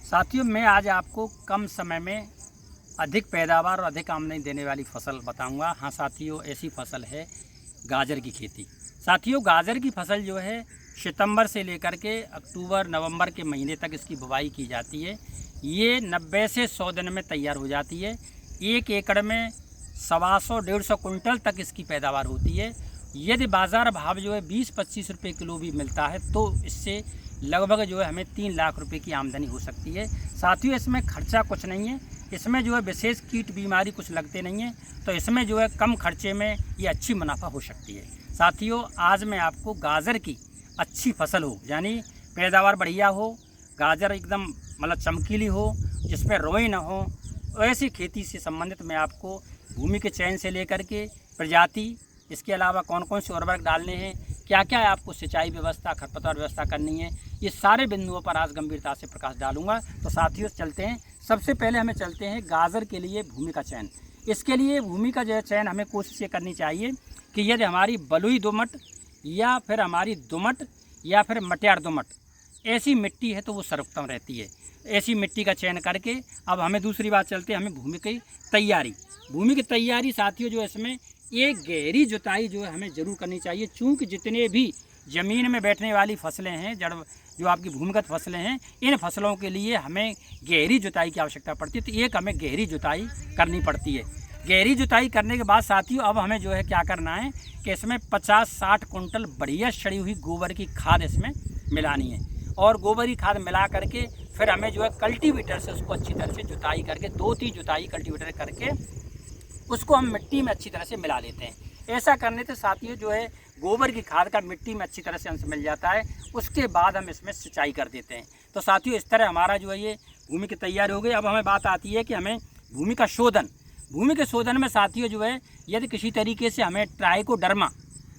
साथियों, मैं आज आपको कम समय में अधिक पैदावार और अधिक आमदनी देने वाली फसल बताऊंगा। हाँ साथियों, ऐसी फसल है गाजर की खेती। साथियों, गाजर की फसल जो है सितंबर से लेकर के अक्टूबर नवंबर के महीने तक इसकी बुवाई की जाती है। ये 90 से 100 दिन में तैयार हो जाती है। 1 एकड़ में 125-150 कुंटल तक इसकी पैदावार होती है। यदि बाज़ार भाव जो है 20-25 रुपये किलो भी मिलता है तो इससे लगभग जो है हमें 3 लाख रुपए की आमदनी हो सकती है। साथियों, इसमें खर्चा कुछ नहीं है, इसमें जो है विशेष कीट बीमारी कुछ लगते नहीं है, तो इसमें जो है कम खर्चे में ये अच्छी मुनाफा हो सकती है। साथियों, आज मैं आपको गाजर की अच्छी फसल हो, यानी पैदावार बढ़िया हो, गाजर एकदम मतलब चमकीली हो, जिसमें रोई ना हो, ऐसी खेती से संबंधित मैं आपको भूमि के चयन से लेकर के प्रजाति, इसके अलावा कौन कौन से उर्वरक डालने हैं, क्या क्या आपको सिंचाई व्यवस्था, खरपतवार व्यवस्था करनी है, ये सारे बिंदुओं पर आज गंभीरता से प्रकाश डालूंगा। तो साथियों चलते हैं। सबसे पहले हमें चलते हैं गाजर के लिए भूमि का चयन। इसके लिए भूमि का जो चयन हमें कोशिश ये करनी चाहिए कि यदि हमारी बलुई दोमट या फिर हमारी दोमट या फिर मटियार दोमट ऐसी मिट्टी है तो वो सर्वोत्तम रहती है। ऐसी मिट्टी का चयन करके अब हमें दूसरी बात चलते हैं, हमें भूमि की तैयारी। भूमि की तैयारी साथियों जो इसमें एक गहरी जुताई जो है हमें ज़रूर करनी चाहिए, चूँकि जितने भी ज़मीन में बैठने वाली फसलें हैं, जड़ जो आपकी भूमिगत फसलें हैं, इन फसलों के लिए हमें गहरी जुताई की आवश्यकता पड़ती है। तो एक हमें गहरी जुताई करनी पड़ती है। गहरी जुताई करने के बाद साथियों अब हमें जो है क्या करना है कि इसमें 50-60 कुंटल बढ़िया सड़ी हुई गोबर की खाद इसमें मिलानी है, और गोबर की खाद मिला करके फिर हमें जो है कल्टीवेटर से उसको अच्छी तरह से जुताई करके 2-3 जुताई कल्टीवेटर करके उसको हम मिट्टी में अच्छी तरह से मिला लेते हैं। ऐसा करने से साथियों जो है गोबर की खाद का मिट्टी में अच्छी तरह से अंश मिल जाता है। उसके बाद हम इसमें सिंचाई कर देते हैं। तो साथियों इस तरह हमारा जो है ये भूमि की तैयारी हो गई। अब हमें बात आती है कि हमें भूमि का शोधन। भूमि के शोधन में साथियों जो है यदि किसी तरीके से हमें ट्राइकोडर्मा,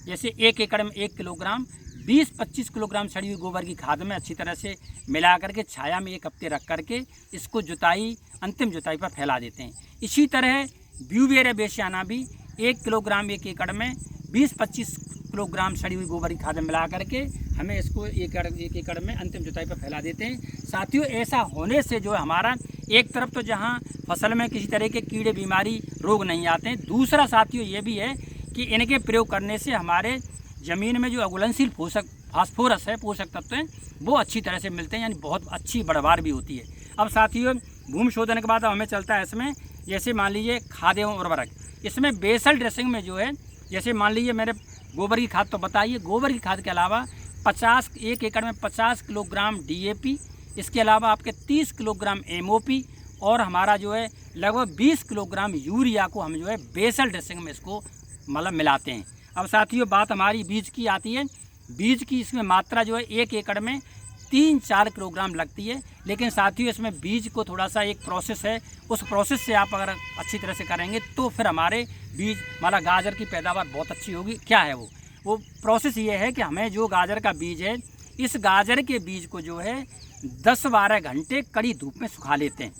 जैसे 1 एकड़ में 1 किलोग्राम 20-25 किलोग्राम सड़ी हुई गोबर की खाद में अच्छी तरह से मिला करके छाया में 1 हफ्ते रख करके इसको जुताई, अंतिम जुताई पर फैला देते हैं। इसी तरह ब्यूवेरिया बेसियाना भी 1 किलोग्राम 1 एकड़ में 20-25 किलोग्राम सड़ी हुई गोबर की खाद में मिला करके हमें इसको 1 एकड़ में अंतिम जुताई पर फैला देते हैं। साथियों ऐसा होने से जो है हमारा एक तरफ तो जहां फसल में किसी तरह के कीड़े बीमारी रोग नहीं आते हैं, दूसरा साथियों ये भी है कि इनके प्रयोग करने से हमारे ज़मीन में जो अघुलनशील फास्फोरस है, पोषक तत्व हैं, वो अच्छी तरह से मिलते हैं, यानी बहुत अच्छी बढ़वार भी होती है। अब साथियों भूमि शोधन के बाद अब हमें चलता है इसमें, जैसे मान लीजिए खाद एवं उर्वरक। इसमें बेसल ड्रेसिंग में जो है, जैसे मान लीजिए मेरे गोबर की खाद तो बताइए, गोबर की खाद के अलावा 1 एकड़ में 50 किलोग्राम DAP, इसके अलावा आपके 30 किलोग्राम MOP और हमारा जो है लगभग 20 किलोग्राम यूरिया को हम जो है बेसल ड्रेसिंग में इसको मतलब मिलाते हैं। अब साथियों बात हमारी बीज की आती है। बीज की इसमें मात्रा जो है 1 एकड़ में 3-4 किलोग्राम लगती है। लेकिन साथियों इसमें बीज को थोड़ा सा एक प्रोसेस है, उस प्रोसेस से आप अगर अच्छी तरह से करेंगे तो फिर हमारे बीज मतलब गाजर की पैदावार बहुत अच्छी होगी। क्या है वो प्रोसेस ये है कि हमें जो गाजर का बीज है, इस गाजर के बीज को जो है 10-12 घंटे कड़ी धूप में सुखा लेते हैं।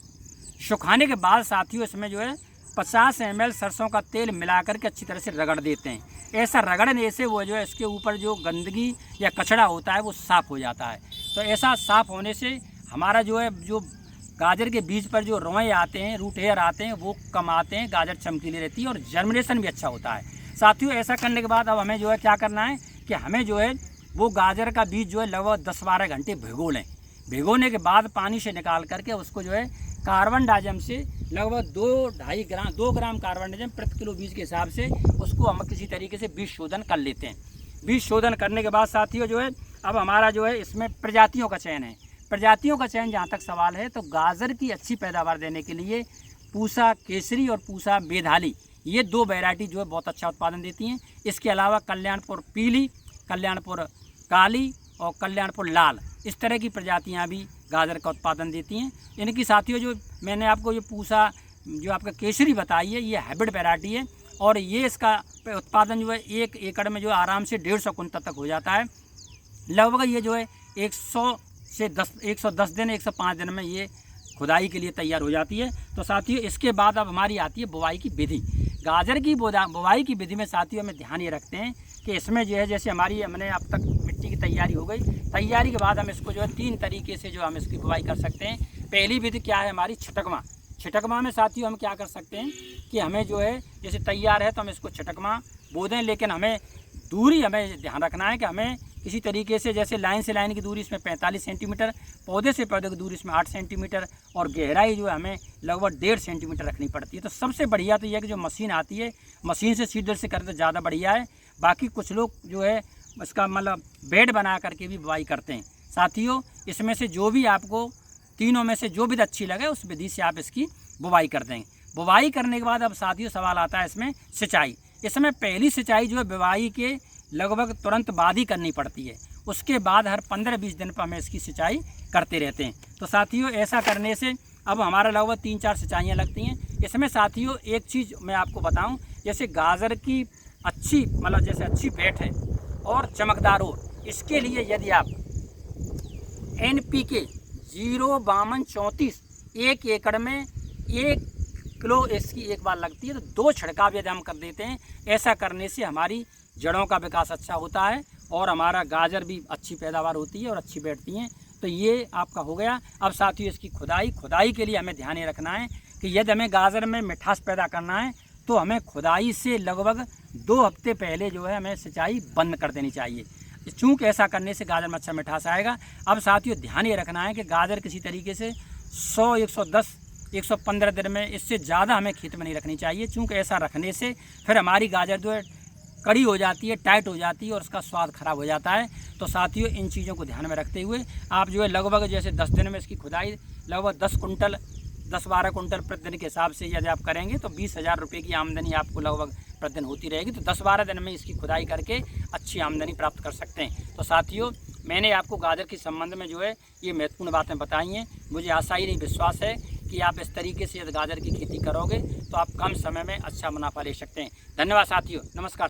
सुखाने के बाद साथियों इसमें जो है 50 ml सरसों का तेल मिला करके अच्छी तरह से रगड़ देते हैं। ऐसा रगड़ने से वो जो है इसके ऊपर जो गंदगी या कचड़ा होता है वो साफ़ हो जाता है। तो ऐसा साफ़ होने से हमारा जो है जो गाजर के बीज पर जो रोए आते हैं, रूट हेयर आते हैं, वो कम आते हैं, गाजर चमकीली रहती है और जर्मिनेशन भी अच्छा होता है। साथियों ऐसा करने के बाद अब हमें जो है क्या करना है कि हमें जो है वो गाजर का बीज जो है लगभग 10-12 घंटे भिगो लें। भिगोने के बाद पानी से निकाल करके उसको जो है कार्बन डाइऑक्साइड से लगभग 2 ग्राम कार्बन डाइऑक्साइड प्रति किलो बीज के हिसाब से उसको हम किसी तरीके से बीज शोधन कर लेते हैं। बीज शोधन करने के बाद साथियों जो है अब हमारा जो है इसमें प्रजातियों का चयन है। प्रजातियों का चयन जहाँ तक सवाल है तो गाजर की अच्छी पैदावार देने के लिए पूसा केसरी और पूसा बेधाली, ये 2 वैरायटी जो है बहुत अच्छा उत्पादन देती हैं। इसके अलावा कल्याणपुर पीली, कल्याणपुर काली और कल्याणपुर लाल, इस तरह की प्रजातियाँ भी गाजर का उत्पादन देती हैं। इनकी साथियों जो मैंने आपको ये पूसा जो आपका केसरी बताई है, ये हाइब्रिड वैरायटी है और ये इसका उत्पादन जो है 1 एकड़ में जो आराम से 150 कुंटल तक हो जाता है। लगभग ये जो है 110 दिन 105 दिन में ये खुदाई के लिए तैयार हो जाती है। तो साथियों इसके बाद अब हमारी आती है बुवाई की विधि। गाजर की बुवाई की विधि में साथियों हमें ध्यान ये रखते हैं कि इसमें जो है जैसे हमारी हमने अब तक मिट्टी की तैयारी हो गई, तैयारी के बाद हम इसको जो है 3 तरीके से जो हम इसकी बुवाई कर सकते हैं। पहली विधि क्या है हमारी छिटकमा। छिटकमा में साथियों हम क्या कर सकते हैं कि हमें जो है जैसे तैयार है तो हम इसको छिटकमा बो दें, लेकिन हमें दूरी हमें ध्यान रखना है कि हमें किसी तरीके से जैसे लाइन से लाइन की दूरी इसमें 45 सेंटीमीटर, पौधे से पौधे की दूरी इसमें 8 सेंटीमीटर और गहराई जो है हमें लगभग 1.5 सेंटीमीटर रखनी पड़ती है। तो सबसे बढ़िया तो यह है कि जो मशीन आती है मशीन से सीडर से करते तो ज़्यादा बढ़िया है। बाकी कुछ लोग जो है इसका मतलब बेड बना करके भी बुवाई करते हैं। साथियों इसमें से जो भी आपको तीनों में से जो भी अच्छी लगे उस विधि से आप इसकी बुवाई कर देंगे। बुवाई करने के बाद अब साथियों सवाल आता है इसमें सिंचाई। इसमें पहली सिंचाई जो है बुवाई के लगभग तुरंत बाद ही करनी पड़ती है। उसके बाद हर 15-20 दिन पर हमें इसकी सिंचाई करते रहते हैं। तो साथियों ऐसा करने से अब हमारा लगभग 3-4 सिंचाइयाँ लगती हैं। इसमें साथियों एक चीज़ मैं आपको बताऊं, जैसे गाजर की अच्छी मतलब जैसे अच्छी बैठ और चमकदार हो, इसके लिए यदि आप NPK 0-52-34 1 एकड़ में 1 किलो इसकी एक बार लगती है, तो 2 छिड़काव यदि हम कर देते हैं, ऐसा करने से हमारी जड़ों का विकास अच्छा होता है और हमारा गाजर भी अच्छी पैदावार होती है और अच्छी बैठती हैं। तो ये आपका हो गया। अब साथियों इसकी खुदाई के लिए हमें ध्यान ये रखना है कि यदि हमें गाजर में मिठास पैदा करना है तो हमें खुदाई से लगभग 2 हफ्ते पहले जो है हमें सिंचाई बंद कर देनी चाहिए, चूँकि ऐसा करने से गाजर में अच्छा मिठास आएगा। अब साथियों ध्यान ये रखना है कि गाजर किसी तरीके से 100, 110, 115 दिन में इससे ज़्यादा हमें खेत में नहीं रखनी चाहिए, चूँकि ऐसा रखने से फिर हमारी गाजर जो है कड़ी हो जाती है, टाइट हो जाती है और उसका स्वाद खराब हो जाता है। तो साथियों इन चीज़ों को ध्यान में रखते हुए आप जो है लगभग जैसे 10 दिन में इसकी खुदाई लगभग 10-12 कुंटल प्रतिदिन के हिसाब से यदि आप करेंगे तो 20,000 रुपये की आमदनी आपको लगभग प्रतिदिन होती रहेगी। तो 10-12 दिन में इसकी खुदाई करके अच्छी आमदनी प्राप्त कर सकते हैं। तो साथियों मैंने आपको गाजर के संबंध में जो है ये महत्वपूर्ण बातें बताई हैं। मुझे आशा ही नहीं विश्वास है कि आप इस तरीके से यदि गाजर की खेती करोगे तो आप कम समय में अच्छा मुनाफा ले सकते हैं। धन्यवाद साथियों, नमस्कार।